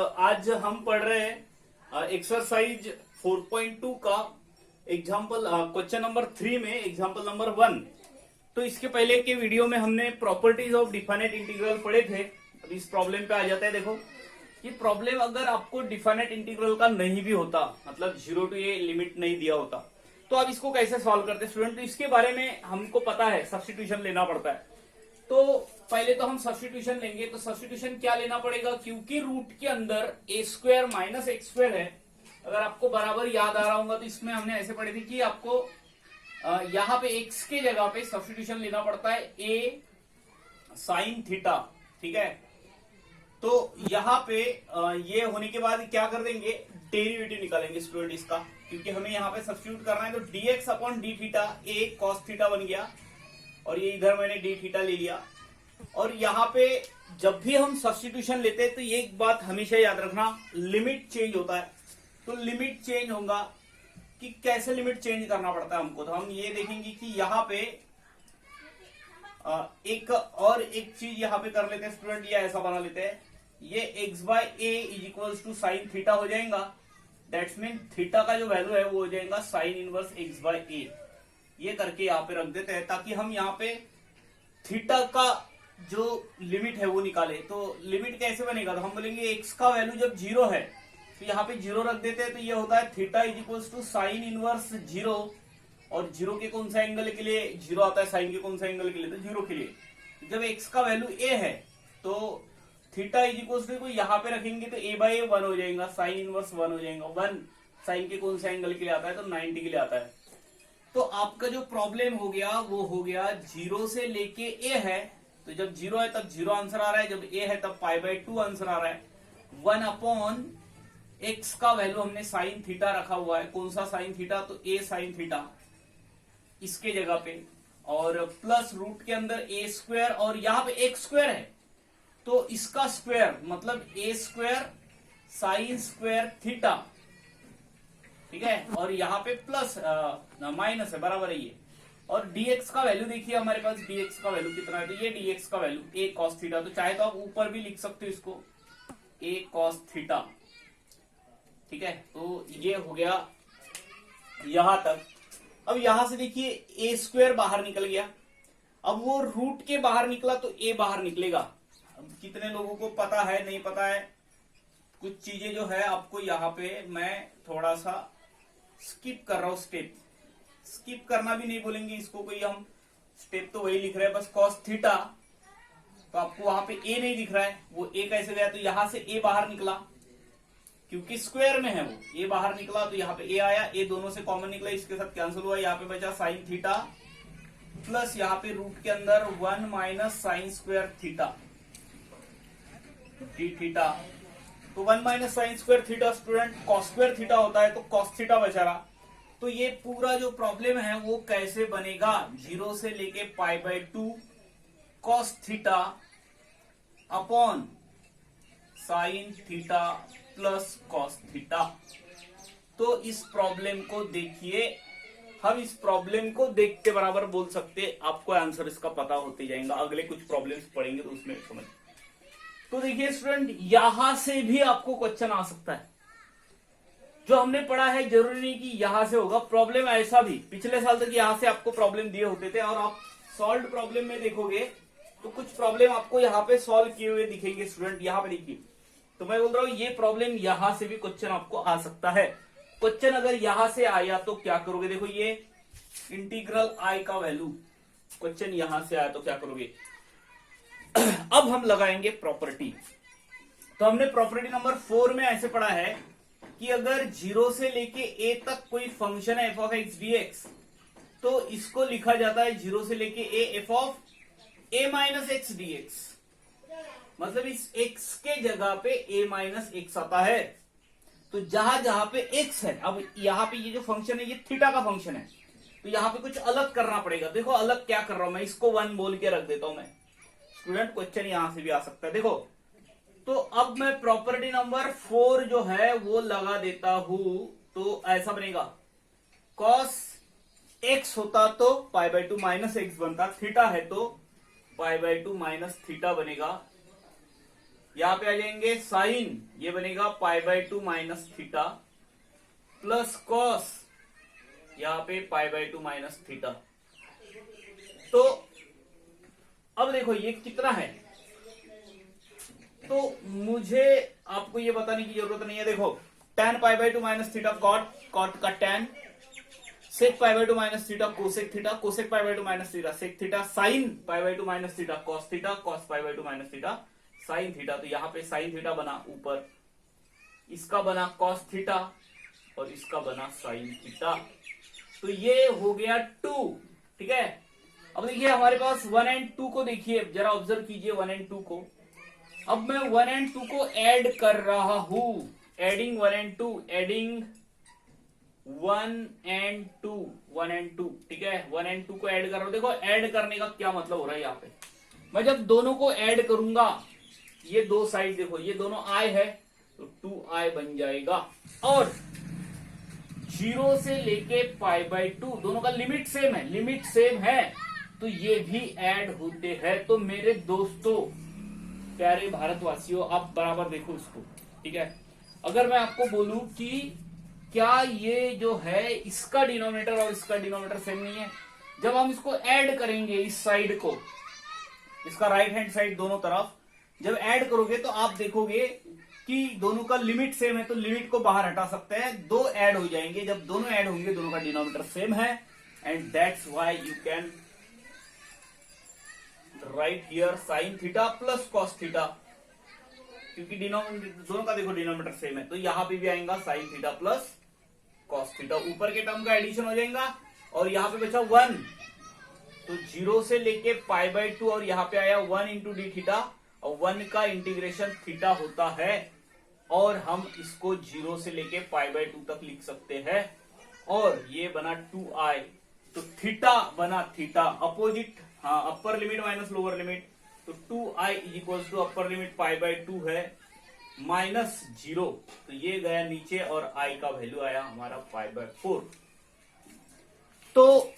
आज हम पढ़ रहे हैं एक्सरसाइज 4.2 का एग्जाम्पल क्वेश्चन नंबर 3 में एग्जाम्पल नंबर 1। तो इसके पहले के वीडियो में हमने प्रॉपर्टीज ऑफ डिफाइनेट इंटीग्रल पढ़े थे। अब इस प्रॉब्लम पे आ जाता है। देखो ये प्रॉब्लम अगर आपको डिफाइनेट इंटीग्रल का नहीं भी होता, मतलब 0 to a लिमिट नहीं दिया होता, तो आप इसको कैसे सॉल्व करते हैं स्टूडेंट। तो इसके बारे में हमको पता है, सब्स्टिट्यूशन लेना पड़ता है। तो पहले तो हम सब्स्टिट्यूशन लेंगे। तो सब्स्टिट्यूशन क्या लेना पड़ेगा, क्योंकि रूट के अंदर a square minus x square है। अगर आपको बराबर याद आ रहा होगा तो इसमें हमने ऐसे पढ़े थे कि आपको यहाँ पे x के जगह पे सब्स्टिट्यूशन लेना पड़ता है a साइन थीटा। ठीक है, तो यहाँ पे ये होने के बाद क्या कर देंगे, डेरिवेटिव निकालेंगे स्टूडेंट इसका, क्योंकि हमें यहाँ पे सब्स्टिट्यूट करना है। तो dx upon D theta a cos theta बन गया, और ये इधर मैंने डी थीटा ले लिया। और यहाँ पे जब भी हम सब्स्टिट्यूशन लेते हैं तो ये एक बात हमेशा याद रखना, लिमिट चेंज होता है। तो लिमिट चेंज होगा कि कैसे लिमिट चेंज करना पड़ता है हमको। तो हम ये देखेंगे कि यहाँ पे एक चीज यहाँ पे कर लेते हैं स्टूडेंट, ये ऐसा बना लेते हैं, ये x by a is equals to sine theta हो जाएगा। दैट्स मीन थीटा का जो वैल्यू है वो हो जाएगा साइन इनवर्स x बाय ए। ये करके यहाँ पे रख देते हैं ताकि हम यहाँ पे थीटा का जो लिमिट है वो निकाले। तो लिमिट कैसे बनेगा, तो हम बोलेंगे x का वैल्यू जब 0 है तो यहाँ पे 0 रख देते हैं। तो ये होता है theta is equals to sine inverse 0, और 0 के कौन सा एंगल के लिए 0 आता है, साइन के कौन सा एंगल के लिए, तो 0 के लिए। जब x का वैल्यू a है तो थीटा इज इक्वल्स टू यहाँ पे रखेंगे तो a बाई 1 हो जाएगा, साइन इनवर्स 1 हो जाएगा। 1 साइन के कौन सा एंगल के लिए आता है, तो 90 के लिए आता है। तो आपका जो प्रॉब्लम हो गया वो हो गया 0 से लेके a है। तो जब 0 है तब 0 आंसर आ रहा है, जब a है तब पाई बाई 2 आंसर आ रहा है। 1 अपॉन x का वैल्यू हमने साइन थीटा रखा हुआ है, कौन सा साइन थीटा, तो a साइन थीटा इसके जगह पे, और प्लस रूट के अंदर a स्क्वायर, और यहाँ पे x स्क्वायर है तो इसका स्क्वायर मतलब a square sine square theta. ठीक है, और यहाँ पे प्लस माइनस है, बराबर है ये। और dx का वैल्यू देखिए हमारे पास, dx का वैल्यू कितना है, तो ये dx का वैल्यू a cos थीटा। तो चाहे तो आप ऊपर भी लिख सकते हो इसको a cos थीटा। ठीक है, तो ये हो गया यहां तक। अब यहां से देखिए a स्क्वायर बाहर निकल गया। अब वो रूट के बाहर निकला तो a बाहर निकलेगा। अब कितने लोगों को पता है, नहीं पता है, कुछ चीजें जो है आपको यहाँ पे मैं थोड़ा सा स्किप कर रहा हूं। स्टेप स्किप करना भी नहीं बोलेंगे इसको कोई, हम स्टेप तो वही लिख रहे हैं बस, कॉस थीटा। तो आपको वहां पे a नहीं दिख रहा है, वो a कैसे गया, तो यहां से a बाहर निकला क्योंकि स्क्वायर में है वो, a बाहर निकला तो यहाँ पे a आया, a दोनों से कॉमन निकला, इसके साथ कैंसिल हुआ, यहाँ पे बचा साइन थीटा प्लस यहाँ पे रूट के अंदर 1 minus sine square theta D theta. तो 1 minus sine square theta student cos square theta होता है, तो कॉस थीटा बचा रहा। तो ये पूरा जो प्रॉब्लम है वो कैसे बनेगा, 0 से लेके pi by 2 cos theta upon sine theta plus cos theta. तो इस प्रॉब्लम को देखिए, हम इस प्रॉब्लम को देख के बराबर बोल सकते, आपको आंसर इसका पता होते जाएगा। अगले कुछ प्रॉब्लम्स पढ़ेंगे तो उसमें समझ। तो देखिए स्टूडेंट, यहां से भी आपको क्वेश्चन आ सकता है। जो हमने पढ़ा है जरूरी नहीं कि यहां से होगा। प्रॉब्लम ऐसा भी पिछले साल तक यहां से आपको प्रॉब्लम दिए होते थे, और आप सॉल्व प्रॉब्लम में देखोगे तो कुछ प्रॉब्लम आपको यहाँ पे सॉल्व किए हुए दिखेंगे स्टूडेंट। यहाँ पे देखिए, तो मैं बोल रहा हूँ ये प्रॉब्लम यहां से भी क्वेश्चन आपको आ सकता है। क्वेश्चन अगर यहां से आया तो क्या करोगे, देखो ये इंटीग्रल I का वैल्यू, क्वेश्चन यहां से आया तो क्या करोगे। अब हम लगाएंगे प्रॉपर्टी। तो हमने प्रॉपर्टी नंबर 4 में ऐसे पढ़ा है कि अगर 0 से लेके a तक कोई फंक्शन है f ऑफ x dx, तो इसको लिखा जाता है 0 से लेके a f of a minus x dx। मतलब इस x के जगह पे a माइनस एक्स आता है। तो जहां जहां पे x है, अब यहाँ पे ये जो फंक्शन है ये थीटा का फंक्शन है, तो यहाँ पे कुछ अलग करना पड़ेगा। देखो अलग क्या कर रहा हूं मैं, इसको 1 बोल के रख देता हूं मैं स्टूडेंट। क्वेश्चन यहां से भी आ सकता है। देखो, तो अब मैं प्रॉपर्टी नंबर 4 जो है वो लगा देता हूं। तो ऐसा बनेगा, कॉस x होता तो पाई बाई 2 माइनस एक्स बनता, थीटा है तो पाई बाई 2 माइनस थीटा बनेगा। यहाँ पे आ जाएंगे साइन, ये बनेगा π/2 माइनस थीटा प्लस कॉस, यहाँ पे π/2 माइनस थीटा। तो अब देखो ये कितना है, तो मुझे आपको ये बताने की जरूरत नहीं है। देखो tan π/2 माइनस थीटा कॉट का tan, sec π/2 minus theta cosec theta, cosec π/2 minus theta sec theta, sine π/2 minus theta cos theta, cos π/2 minus theta sine theta. तो यहाँ पे साइन थीटा बना ऊपर, इसका बना कॉस थीटा और इसका बना साइन थीटा। तो ये हो गया 2, ठीक है। अब देखिए हमारे पास 1 एंड 2 को देखिए, जरा ऑब्जर्व कीजिए 1 एंड 2 को। अब मैं 1 एंड 2 को ऐड कर रहा हूं, एडिंग 1 एंड 2, एडिंग 1 एंड 2, ठीक है। 1 एंड 2 को ऐड कर रहा हूं। देखो ऐड करने का क्या मतलब हो रहा है, यहाँ पे मैं जब दोनों को ऐड करूंगा, ये दो साइड देखो, ये दोनों i है तो 2i बन जाएगा, और 0 से लेके π/2 दोनों का लिमिट सेम है, तो ये भी ऐड होते हैं। तो मेरे दोस्तों, प्यारे भारतवासियों, आप बराबर देखो इसको, ठीक है। अगर मैं आपको बोलूं कि क्या ये जो है इसका डिनोमिनेटर और इसका डिनोमिनेटर सेम नहीं है, जब हम इसको ऐड करेंगे इस साइड को, इसका राइट हैंड साइड दोनों तरफ जब ऐड करोगे तो आप देखोगे कि दोनों का लिमिट सेम है, तो लिमिट को बाहर हटा सकते हैं, दो ऐड हो जाएंगे। जब दोनों ऐड होंगे दोनों का डिनोमिनेटर सेम है, and that's why you can write here sine theta plus cos theta, क्योंकि डिनोमिनेटर दोनों का देखो डिनोमिनेटर सेम है, तो यहां पे भी आएगा sine theta plus cos theta, ऊपर के टर्म का एडिशन हो जाएगा, और यहां पे बचा 1, तो 0 से लेके π/2 और यहां पे आया 1 इंटू डी थीटा, और 1 का इंटीग्रेशन थीटा होता है, और हम इसको 0 से लेके π/2 तक लिख सकते हैं, और ये बना 2i, तो थीटा बना थीटा अपोजिट, हाँ upper limit minus lower limit, तो 2i is equal to upper limit π/2 है माइनस 0, तो ये गया नीचे और i का वैल्यू आया हमारा π/4। तो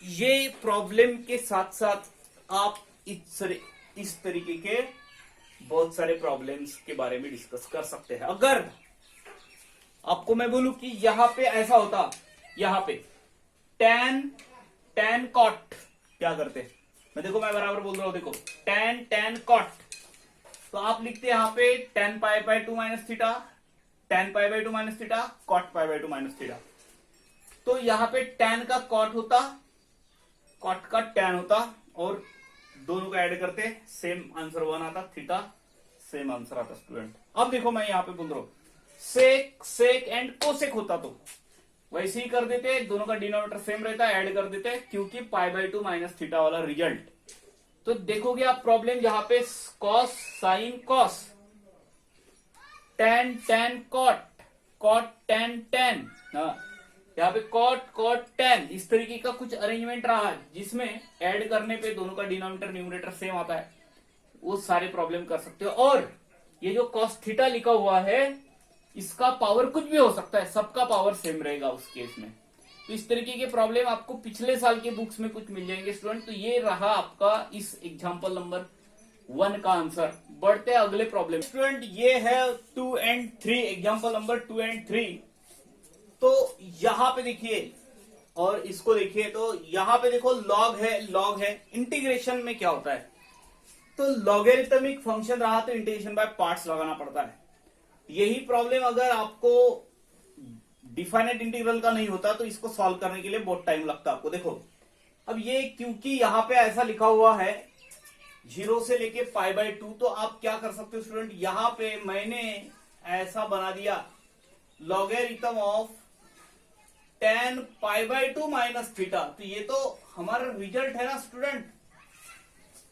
ये प्रॉब्लम के साथ साथ आप इस तरीके के बहुत सारे प्रॉब्लम्स के बारे में डिस्कस कर सकते हैं। अगर आपको मैं बोलूं कि यहां पे ऐसा होता, यहां पे tan cot क्या करते, मैं बराबर बोल रहा हूं, देखो tan cot, तो आप लिखते यहां पे tan π/2 minus theta, tan π/2 minus theta, cot π/2 minus theta. तो यहां पे tan का cot होता, cot का tan होता, और दोनों को ऐड करते सेम आंसर 1 आता, थीटा सेम आंसर आता स्टूडेंट। अब देखो मैं यहां पे बोल रहा हूं सेक एंड कोसेक होता, तो वैसे ही कर देते, दोनों का डिनोमिनेटर सेम रहता, ऐड कर देते, क्योंकि π/2 माइनस थीटा वाला रिजल्ट। तो देखोगे आप प्रॉब्लम जहां पे cos sine cos, tan cot tan, हाँ यहाँ पे कॉट tan, इस तरीके का कुछ अरेंजमेंट रहा जिसमें ऐड करने पे दोनों का डिनोमिनेटर न्यूमरेटर सेम आता है, वो सारे प्रॉब्लम कर सकते हो। और ये जो कॉस थीटा लिखा हुआ है, इसका पावर कुछ भी हो सकता है, सबका पावर सेम रहेगा उस केस में। तो इस तरीके के प्रॉब्लम आपको पिछले साल के बुक्स में कुछ मिल जाएंगे स्टूडेंट। तो ये रहा आपका इस एग्जाम्पल नंबर 1 का आंसर। बढ़ते हैं अगले प्रॉब्लम स्टूडेंट, ये है 2 एंड 3, एग्जाम्पल नंबर 2 एंड 3। तो यहां पे देखिए और इसको देखिए, तो यहां पे देखो लॉग है, इंटीग्रेशन में क्या होता है, तो लॉगरिथमिक फंक्शन रहा तो इंटीग्रेशन बाय पार्ट्स लगाना पड़ता है। यही प्रॉब्लम अगर आपको डिफाइनेट इंटीग्रल का नहीं होता तो इसको सॉल्व करने के लिए बहुत टाइम लगता है आपको। देखो अब ये क्योंकि यहां पे ऐसा लिखा हुआ है 0 से लेके π/2, तो आप क्या कर सकते हो स्टूडेंट, यहां पे मैंने ऐसा बना दिया logarithm of tan π/2 minus theta. तो ये तो हमारा रिजल्ट है ना स्टूडेंट,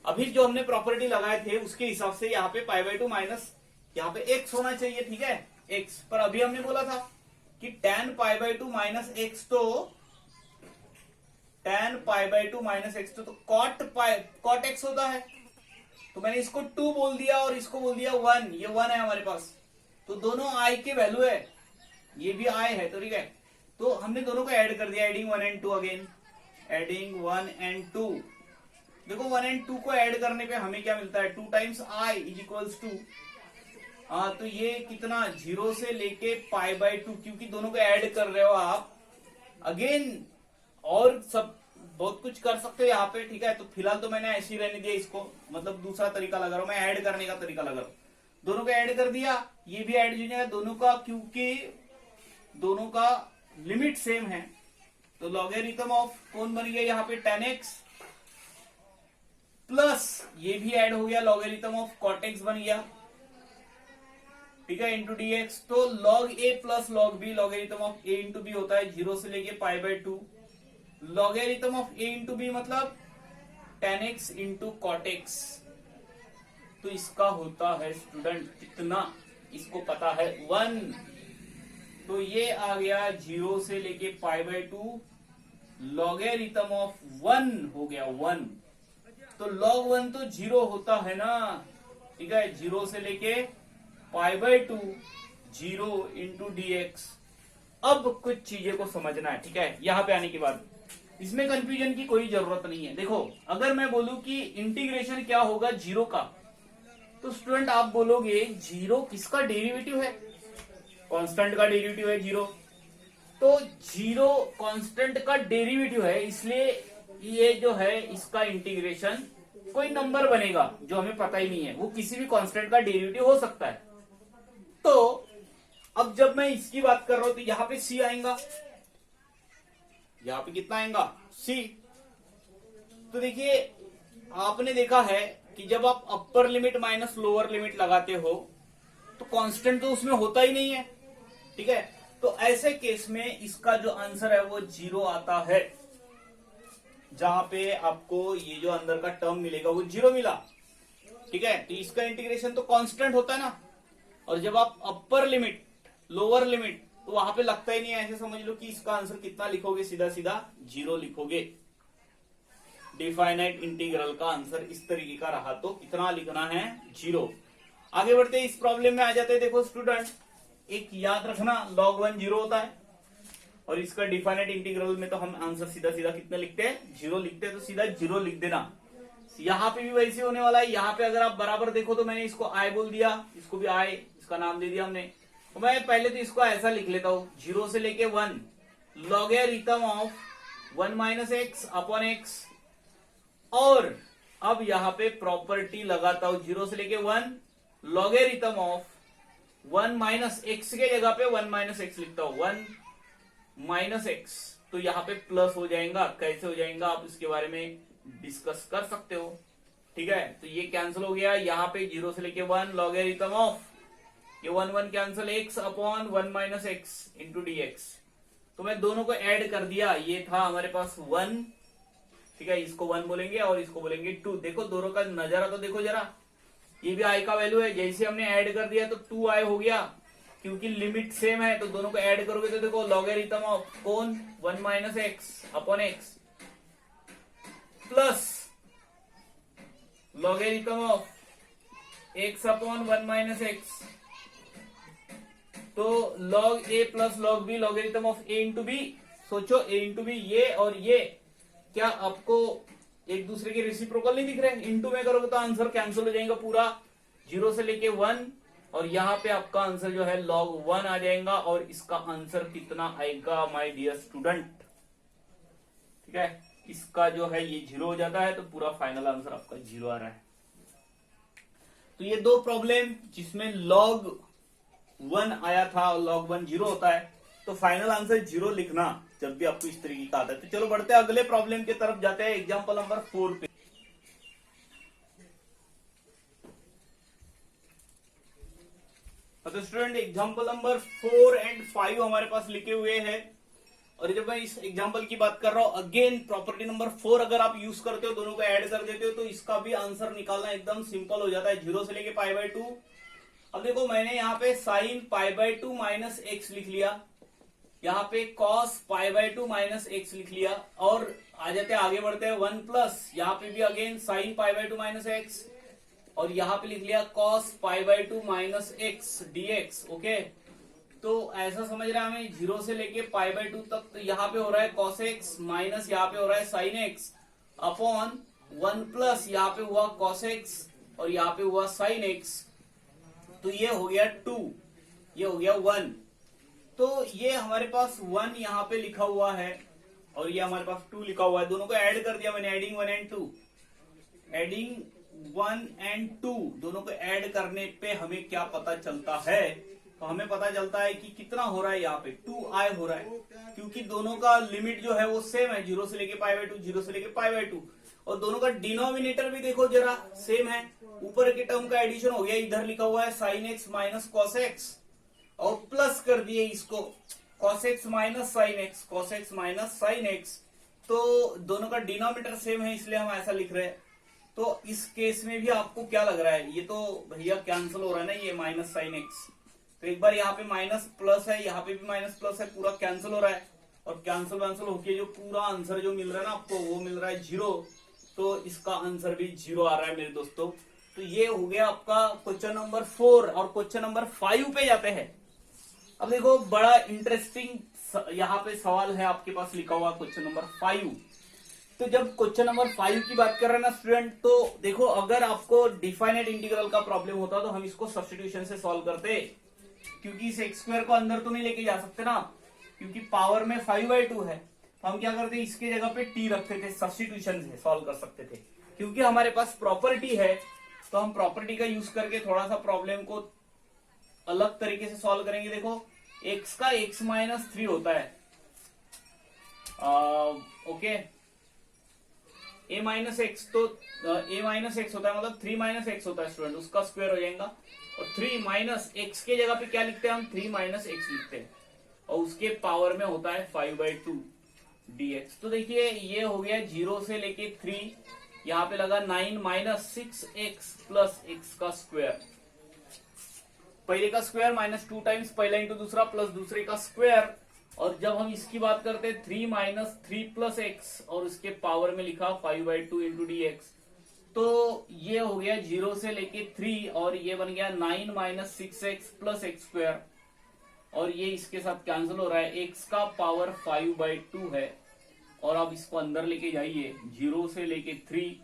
अभी जो हमने प्रॉपर्टी लगाए थे उसके हिसाब से यहाँ पे π/2 माइनस, यहाँ पे x होना चाहिए, ठीक है x, पर अभी हमने बोला था कि tan π/2 माइनस x, तो tan π/2 माइनस x तो cot x होता है, तो मैंने इसको 2 बोल दिया और इसको बोल दिया 1, ये 1 है हमारे पास, तो दोनों i के वैल्यू है, ये भी i है, तो ठीक है। तो हमने दोनों को ऐड कर दिया, adding 1 and 2 again, adding 1 and 2। देखो 1 एंड 2 को ऐड करने पे हमें क्या मिलता है, 2 times i is equals to हाँ, तो ये कितना 0 से लेके π/2, क्योंकि दोनों को ऐड कर रहे हो आप अगेन, और सब बहुत कुछ कर सकते हो यहाँ पे, ठीक है। तो फिलहाल तो मैंने ऐसे ही रहने दिया इसको, मतलब दूसरा तरीका लगा रहा हूं मैं, ऐड करने का तरीका लगा रहा हूं। दोनों को ऐड कर दिया, ये भी ऐड हो जाएगा दोनों का, क्योंकि दोनों का लिमिट सेम है। तो लॉगरिथम ऑफ कौन बन गया यहाँ पे 10x, प्लस ये भी ऐड हो गया, लॉगरिथम ऑफ cot x बन गया, ठीक है, इंटू dx। तो log a plus log b, logarithm of a into b होता है 0 से लेके π/2, logarithm of a into b मतलब 10x इंटू cot x। तो इसका होता है स्टूडेंट कितना, इसको पता है 1। तो ये आ गया 0 से लेके π/2, लॉगरिथम ऑफ 1 हो गया 1। तो log 1 तो 0 होता है ना, ठीक है, 0 से लेके π/2, 0 इंटू dx। अब कुछ चीजें को समझना है, ठीक है। यहां पे आने के बाद इसमें कंफ्यूजन की कोई जरूरत नहीं है। देखो, अगर मैं बोलूं कि इंटीग्रेशन क्या होगा 0 का, तो स्टूडेंट आप बोलोगे 0 किसका डेरिवेटिव है, कांस्टेंट का डेरिवेटिव है 0। तो 0 कांस्टेंट का डेरिवेटिव है, इसलिए ये जो है इसका इंटीग्रेशन कोई नंबर बनेगा जो हमें पता ही नहीं है, वो किसी भी कांस्टेंट का डेरिवेटिव हो सकता है। तो अब जब मैं इसकी बात कर रहा हूं तो यहां पे c आएगा, यहां पे कितना आएगा c। तो देखिए, आपने देखा है कि जब आप अपर लिमिट माइनस लोअर लिमिट लगाते हो तो कांस्टेंट तो उसमें होता ही नहीं है, ठीक है। तो ऐसे केस में इसका जो आंसर है वो 0 आता है, जहां पे आपको ये जो अंदर का टर्म मिलेगा वो 0 मिला, ठीक है। तो इसका इंटीग्रेशन तो कांस्टेंट होता है ना, और जब आप अपर लिमिट लोअर लिमिट, तो वहां पे लगता ही नहीं है। ऐसे समझ लो कि इसका आंसर कितना लिखोगे, सीधा सीधा 0 लिखोगे। डिफाइनाइट इंटीग्रल का आंसर इस तरीके का रहा तो कितना लिखना है 0। आगे बढ़ते इस प्रॉब्लम में आ जाते हैं। देखो स्टूडेंट, एक याद रखना, log 1 0 होता है, और इसका डिफाइनाइट इंटीग्रल में तो हम आंसर सीधा सीधा कितने लिखते हैं 0 लिखते हैं, तो सीधा 0 लिख देना। यहाँ पे भी वैसे होने वाला है। यहाँ पे अगर आप बराबर देखो तो मैंने इसको i बोल दिया, इसको भी i, इसका नाम दे दिया हमने। तो मैं पहले तो इसको ऐसा लिख लेता हूं, 0 से लेके 1 logarithm of 1 minus x upon x. और अब यहाँ पे प्रॉपर्टी लगाता हूं, 0 से लेके 1 लॉगरिथम ऑफ 1 माइनस एक्स के जगह पे 1 माइनस एक्स लिखता हूं, 1 माइनस एक्स। तो यहाँ पे प्लस हो जाएगा, कैसे हो जाएगा आप इसके बारे में डिस्कस कर सकते हो, ठीक है। तो ये कैंसिल हो गया, यहाँ पे 0 से लेके 1 लॉगरिथम ऑफ, ये 1 1 cancel, x upon 1 minus x into dx। तो मैं दोनों को ऐड कर दिया, ये था हमारे पास 1, ठीक है, इसको 1 बोलेंगे और इसको बोलेंगे 2। देखो दोनों का नजारा तो देखो जरा, ये भी i का वैल्यू है, जैसे हमने ऐड कर दिया तो 2i हो गया, क्योंकि लिमिट सेम है। तो दोनों को ऐड करोगे तो देखो लॉगरिथम ऑफ कौन 1 minus x upon x plus logarithm of x upon 1 minus x. तो log a plus log b logarithm of a into b. सोचो a इंटू बी, ये और ये क्या आपको एक दूसरे के रेसिप्रोकल नहीं दिख रहे? इंटू में करोगे तो आंसर कैंसिल हो जाएगा पूरा, 0 से लेके 1, और यहाँ पे आपका आंसर जो है log 1 आ जाएगा। और इसका आंसर कितना आएगा माय डियर स्टूडेंट, ठीक है, इसका जो है ये 0 हो जाता है, तो पूरा फाइनल आंसर आपका 0 आ रहा है। तो ये दो प्रॉब्लम जिसमें log 1 आया था और log 1 0 होता है, तो फाइनल आंसर 0 लिखना जब भी आपको इस तरीके का आता है। तो चलो बढ़ते हैं अगले प्रॉब्लम की तरफ, जाते हैं एग्जांपल नंबर 4 पे। तो स्टूडेंट, एग्जांपल नंबर 4 एंड 5 हमारे पास लिखे हुए हैं। और जब मैं इस एग्जांपल की बात कर रहा हूं, अगेन प्रॉपर्टी नंबर 4 अगर आप यूज करते हो, दोनों को ऐड कर देते हो, तो इसका भी आंसर निकालना एकदम सिंपल हो जाता है, 0 से लेके π/2। अब देखो, मैंने यहाँ पे साइन π/2 माइनस एक्स लिख लिया, यहाँ पे कॉस π/2 माइनस एक्स लिख लिया, और आ जाते हैं आगे बढ़ते हैं 1 प्लस, यहाँ पे भी अगेन साइन π/2 माइनस एक्स, और यहाँ पे लिख लिया cos π/2 minus x dx। Okay, तो ऐसा समझ रहे हैं हमें 0 से लेके π/2 तक। तो यहाँ पे हो रहा है कॉस एक्स माइनस यहाँ पे हो रहा है साइन एक्स अपॉन 1 प्लस यहाँ पे हुआ कॉस एक्स और यहाँ पे हुआ साइन एक्स। तो ये हो गया 2, ये हो गया 1। तो ये हमारे पास 1 यहाँ पे लिखा हुआ है और ये हमारे पास 2 लिखा हुआ है, दोनों को ऐड कर दिया मैंने, एडिंग 1 एंड 2, एडिंग 1 एंड 2, दोनों को ऐड करने पे हमें क्या पता चलता है, तो हमें पता चलता है कि कितना हो रहा है, यहाँ पे 2i हो रहा है, क्योंकि दोनों का लिमिट जो है वो सेम है, 0 से लेके π/2, 0 से लेके π/2, और दोनों का डिनोमिनेटर भी देखो जरा सेम है, ऊपर के टर्म का एडिशन हो गया, इधर लिखा हुआ है sin x minus cos x और प्लस कर दिए इसको cos x minus sin x, cos x minus sin x, तो दोनों का डिनोमिनेटर सेम है इसलिए हम ऐसा लिख रहे हैं। तो इस केस में भी आपको क्या लग रहा है, ये तो भैया कैंसिल हो रहा है ना, ये माइनस sin x, तो एक बार यहाँ पे माइनस प्लस है, यहाँ पे भी माइनस प्लस है, पूरा कैंसिल हो रहा है, और कैंसिल वैंसिल होके जो पूरा आंसर जो मिल रहा है ना आपको, वो मिल रहा है 0, तो इसका आंसर भी 0 आ रहा है मेरे दोस्तों। तो ये हो गया आपका क्वेश्चन नंबर 4, और क्वेश्चन नंबर 5 पे जाते हैं। अब देखो बड़ा इंटरेस्टिंग यहाँ पे सवाल है आपके पास लिखा हुआ क्वेश्चन नंबर 5। तो जब क्वेश्चन नंबर 5 की बात कर रहे हैं ना स्टूडेंट, तो देखो अगर आपको डिफाइनेट इंटीग्रल का प्रॉब्लम होता तो हम इसको सब्स्टिट्यूशन से सॉल्व करते, क्योंकि इस x² को अंदर तो नहीं लेके जा सकते ना, क्योंकि पावर में 5/2 है, तो हम क्या करते, इसके जगह पे t रखते थे, सब्स्टिट्यूशन से सॉल्व कर सकते थे। क्योंकि हमारे पास प्रॉपर्टी है, तो हम प्रॉपर्टी का यूज करके थोड़ा सा प्रॉब्लम को अलग तरीके से सॉल्व करेंगे। देखो x का x-3 होता है, ओके, a-x, तो a-x होता है, मतलब 3-x होता है स्टूडेंट, उसका स्क्वायर हो जाएगा, और 3 - x के जगह पे क्या लिखते हैं हम, 3 - x लिखते हैं, और उसके पावर में होता है 5/2 dx। तो देखिए ये हो गया 0 से लेके 3, यहाँ पे लगा 9 - 6x प्लस x का स्क्वायर, पहले का स्क्वायर माइनस 2 टाइम्स पहला इंटू दूसरा प्लस दूसरे का स्क्वायर, और जब हम इसकी बात करते हैं 3 - 3 प्लस x और उसके पावर में लिखा 5/2 इंटू dx, तो ये हो गया 0 से लेके 3, और ये बन गया 9 - 6x प्लस x स्क्वायर, और ये इसके साथ कैंसिल हो रहा है, x का पावर 5/2 है, और अब इसको अंदर लेके जाइए 0 से लेके 3,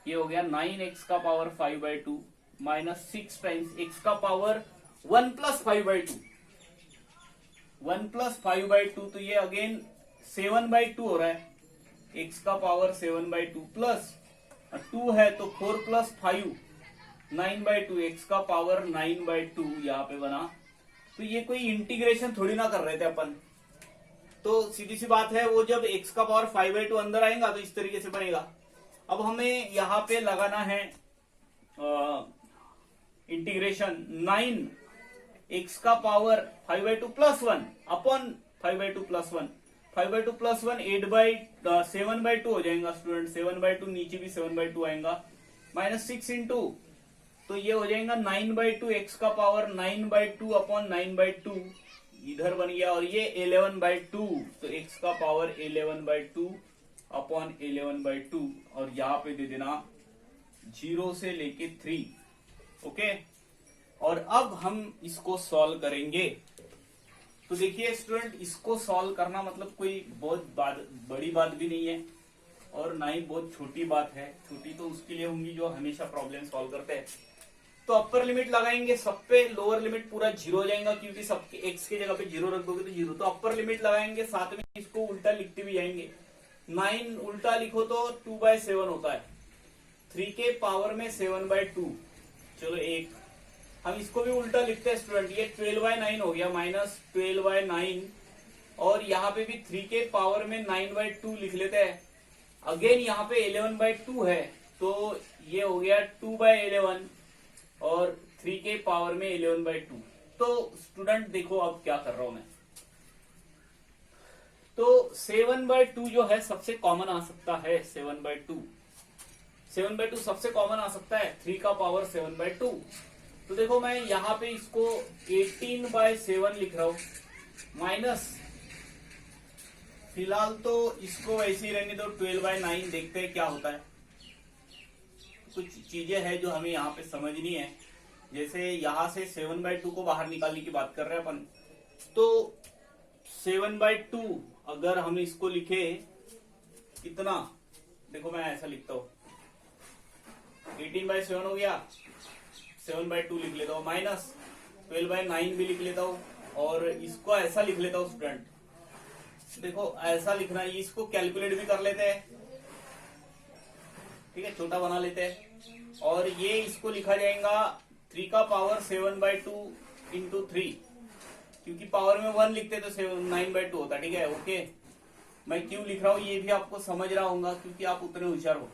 ये हो गया 9x का पावर 5/2 माइनस 6 टाइम्स x का पावर 1 प्लस 5/2, 1 प्लस 5/2, तो ये अगेन 7/2 हो रहा है, x का पावर 7/2 प्लस 2 है तो 4 प्लस 5 9/2, x का पावर 9/2 यहाँ पे बना। तो ये कोई इंटीग्रेशन थोड़ी ना कर रहे थे अपन, तो सीधी सी बात है, वो जब x का पावर 5/2 अंदर आएगा तो इस तरीके से बनेगा। अब हमें यहाँ पे लगाना है इंटीग्रेशन 9x का power 5/2 plus 1 upon 5/2 plus 1, 5/2 plus 1 7/2 हो जाएगा स्टूडेंट, 7/2 नीचे भी 7/2 आएगा, माइनस 6 इंटू, तो ये हो जाएगा 9/2, x का पावर 9/2 अपॉन 9/2 इधर बन गया, और ये 11/2, तो x का पावर 11/2 अपॉन 11/2, और यहाँ पे दे देना 0 से लेके 3, ओके। और अब हम इसको सॉल्व करेंगे। तो देखिए स्टूडेंट, इसको सॉल्व करना मतलब कोई बहुत बड़ी बात भी नहीं है, और ना ही बहुत छोटी बात है, छोटी तो उसके लिए होंगी जो हमेशा प्रॉब्लम सॉल्व करते हैं। तो अपर लिमिट लगाएंगे सब पे, लोअर लिमिट पूरा 0 हो जाएगा, क्योंकि सबके x के जगह पे 0 रख दोगे तो 0, तो अपर लिमिट लगाएंगे, साथ में इसको उल्टा लिखते भी जाएंगे, 9 उल्टा लिखो तो 2/7 होता है, 3 के पावर में 7/2, चलो एक, हम इसको भी उल्टा लिखते हैं स्टूडेंट, ये 12/9 हो गया, माइनस 12/9, और यहाँ पे भी 3 के पावर में 9/2 लिख लेते हैं, अगेन यहाँ पे 11/2 है, तो ये हो गया 2/11, और 3 के पावर में 11/2। तो स्टूडेंट देखो अब क्या कर रहा हूं मैं, तो 7/2 जो है सबसे कॉमन आ सकता है, 7/2 सबसे कॉमन आ सकता है, 3 का पावर 7/2। तो देखो मैं यहाँ पे इसको 18/7 लिख रहा हूं, माइनस, फिलहाल तो इसको वैसे ही रहने दो, 12/9 देखते हैं क्या होता है। कुछ चीजें हैं जो हमें यहाँ पे समझनी है, जैसे यहाँ से 7/2 को बाहर निकालने की बात कर रहे हैं अपन, तो 7/2 अगर हम इसको लिखे कितना, देखो मैं ऐसा लिखता हूं, 18/7 हो गया, 7/2 लिख लेता हूँ, माइनस 12/9 भी लिख लेता हूँ, और इसको ऐसा लिख लेता हूँ स्टूडेंट, देखो ऐसा लिखना है, इसको कैलकुलेट भी कर लेते हैं, ठीक है, छोटा बना लेते हैं, और ये इसको लिखा जाएगा 3 का पावर 7/2 इंटू 3, क्योंकि पावर में 1 लिखते तो 9/2 होता, ठीक है, ओके। मैं क्यों लिख रहा हूँ ये भी आपको समझ रहा होगा, क्योंकि आप उतने होशियार हो।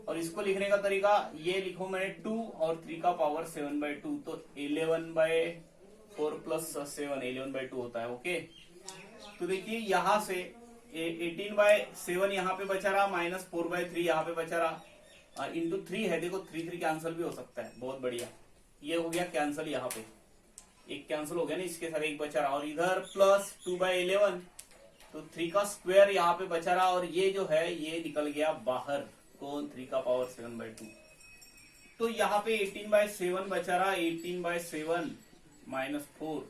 और इसको लिखने का तरीका ये लिखो मैंने 2 और 3 का पावर 7/2, तो 11/4 प्लस 7 11/2 होता है, ओके। तो देखिए यहां से 18/7 यहाँ पे बचा रहा, माइनस 4/3 यहाँ पे बचा रहा, इंटू 3 है, देखो 3 कैंसिल भी हो सकता है, बहुत बढ़िया, ये हो गया कैंसिल, यहाँ पे एक कैंसिल हो गया ना, इसके साथ एक बचा रहा, और इधर प्लस 2/11, तो 3 का स्क्वायर यहाँ पे बचा रहा, और ये जो है ये निकल गया बाहर, कौन 3 का पावर 7/2, तो यहाँ पे 18/7 बचा रहा, 18/7 माइनस 4,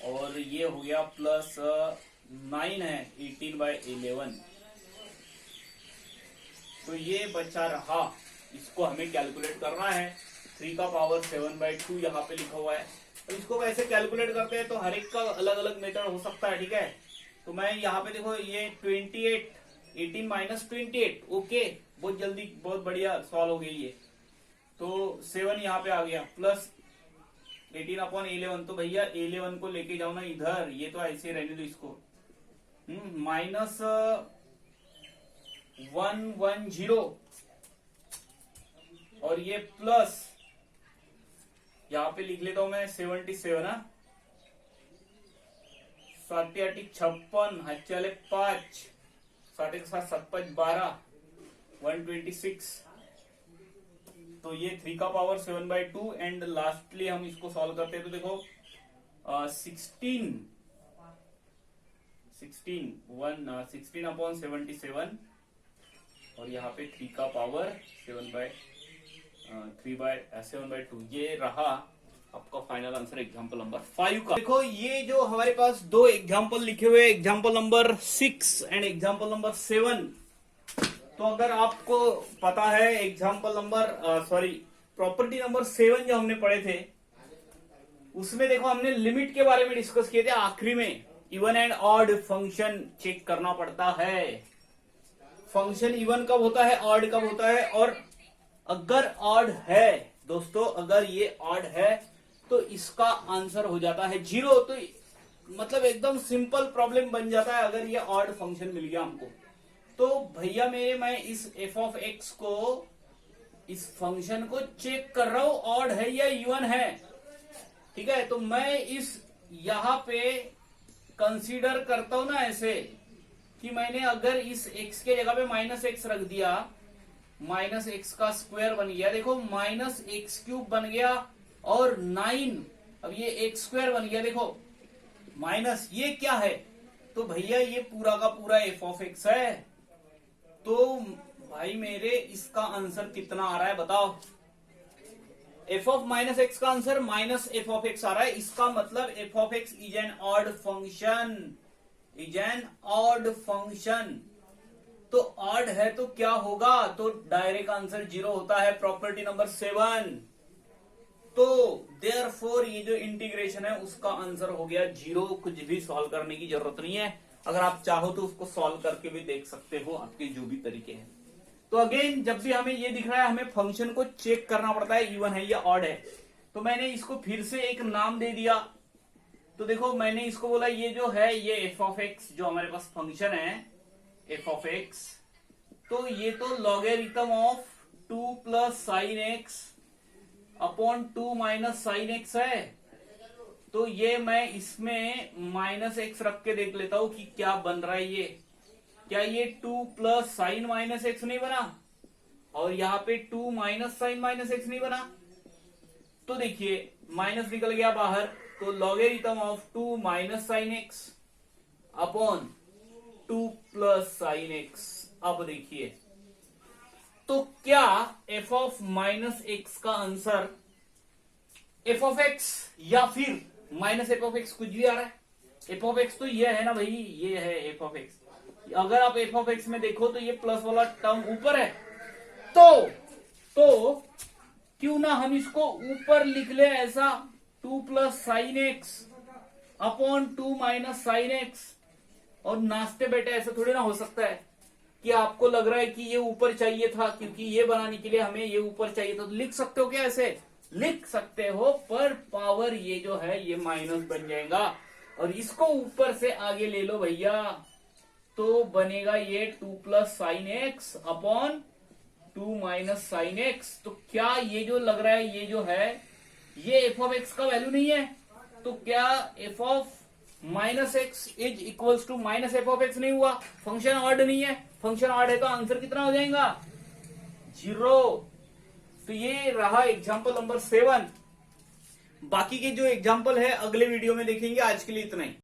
और ये हो गया प्लस 9 है 18/11, तो ये बचा रहा, इसको हमें कैलकुलेट करना है, 3 का पावर 7/2 यहाँ पे लिखा हुआ है। तो इसको कैसे कैलकुलेट करते हैं, तो हर एक का अलग अलग मेथड हो सकता है, ठीक है। तो मैं यहाँ पे देखो ये 28 18 माइनस 28, ओके, बहुत जल्दी बहुत बढ़िया सॉल्व हो गई ये, तो 7 यहाँ पे आ गया, प्लस 18/11, तो भैया 11 को लेके जाओ ना इधर, ये तो ऐसे रहने दो इसको, माइनस 110, और ये प्लस यहाँ पे लिख लेता हूं मैं 77, ना 7 8 56, 5 7 के साथ 7 5 12 126, तो ये 3 का पावर 7/2, एंड लास्टली हम इसको सॉल्व करते हैं, तो देखो 16/77, और यहाँ पे 3 का पावर 7/2, ये रहा आपका फाइनल आंसर एग्जाम्पल नंबर 5 का। देखो ये जो हमारे पास दो एग्जाम्पल लिखे हुए, example number 6 and example number 7, तो अगर आपको पता है एग्जाम्पल नंबर प्रॉपर्टी नंबर 7 जो हमने पढ़े थे, उसमें देखो हमने लिमिट के बारे में डिस्कस किए थे, आखिरी में even and odd function check करना पड़ता है, फंक्शन इवन कब होता है, ऑड कब होता है, और अगर ऑड है दोस्तों, अगर ये ऑड है तो इसका आंसर हो जाता है 0, तो मतलब एकदम सिंपल प्रॉब्लम बन जाता है अगर ये ऑड फंक्शन मिल गया हमको। तो भैया मैं इस f ऑफ x को, इस फंक्शन को चेक कर रहा हूं ऑड है या इवन है, ठीक है। तो मैं इस यहां पे कंसीडर करता हूं ना ऐसे कि मैंने अगर इस x के जगह पे -x रख दिया, -x का स्क्वायर बन गया, देखो -x³ बन गया, और 9 अब ये x² बन गया, देखो माइनस ये क्या है, तो भैया ये पूरा का पूरा f ऑफ x है। तो भाई मेरे इसका आंसर कितना आ रहा है बताओ, f ऑफ -x का आंसर -f ऑफ x आ रहा है, इसका मतलब f of x is an odd function, is an odd function. तो ऑड है तो क्या होगा, तो डायरेक्ट आंसर 0 होता है, प्रॉपर्टी नंबर 7। तो देयरफॉर ये जो इंटीग्रेशन है उसका आंसर हो गया 0, कुछ भी सॉल्व करने की जरूरत नहीं है, अगर आप चाहो तो उसको सॉल्व करके भी देख सकते हो, आपके जो भी तरीके हैं। तो अगेन जब भी हमें ये दिख रहा है, हमें फंक्शन को चेक करना पड़ता है इवन है या ऑड है, तो मैंने इसको फिर से एक नाम दे दिया। तो देखो मैंने इसको बोला ये जो है ये f ऑफ x जो हमारे पास फंक्शन है f ऑफ x, तो ये तो logarithm of 2 plus sine x upon 2 minus sine x है। तो ये मैं इसमें -x रख के देख लेता हूं कि क्या बन रहा है, ये क्या ये 2 प्लस साइन माइनस एक्स नहीं बना, और यहाँ पे 2 माइनस साइन माइनस एक्स नहीं बना। तो देखिए माइनस निकल गया बाहर, तो logarithm of 2 minus sine x upon 2 plus sine x. अब देखिए तो क्या f ऑफ -x का आंसर f ऑफ x या फिर -f ऑफ x, कुछ भी आ रहा है, f ऑफ x तो ये है ना भाई, ये है f ऑफ x। अगर आप f ऑफ x में देखो तो ये प्लस वाला टर्म ऊपर है, तो क्यों ना हम इसको ऊपर लिख ले ऐसा 2 plus sine x upon 2 minus sine x. और नाचते बेटे ऐसा थोड़ी ना हो सकता है कि आपको लग रहा है कि ये ऊपर चाहिए था, क्योंकि ये बनाने के लिए हमें ये ऊपर चाहिए था। तो लिख सकते हो क्या? ऐसे लिख सकते हो, पर पावर ये जो है ये माइनस बन जाएगा और इसको ऊपर से आगे ले लो भैया, तो बनेगा ये 2 plus sine x upon 2 minus sine x. तो क्या ये जो लग रहा है ये जो है ये एफ ऑफ एक्स का वैल्यू नहीं है? तो क्या f of minus x is equals to minus f of x नहीं हुआ? फंक्शन ऑड नहीं है, फंक्शन ऑड है तो आंसर कितना हो जाएगा? 0। तो ये रहा एग्जाम्पल नंबर 7। बाकी के जो एग्जाम्पल है अगले वीडियो में देखेंगे। आज के लिए इतना ही।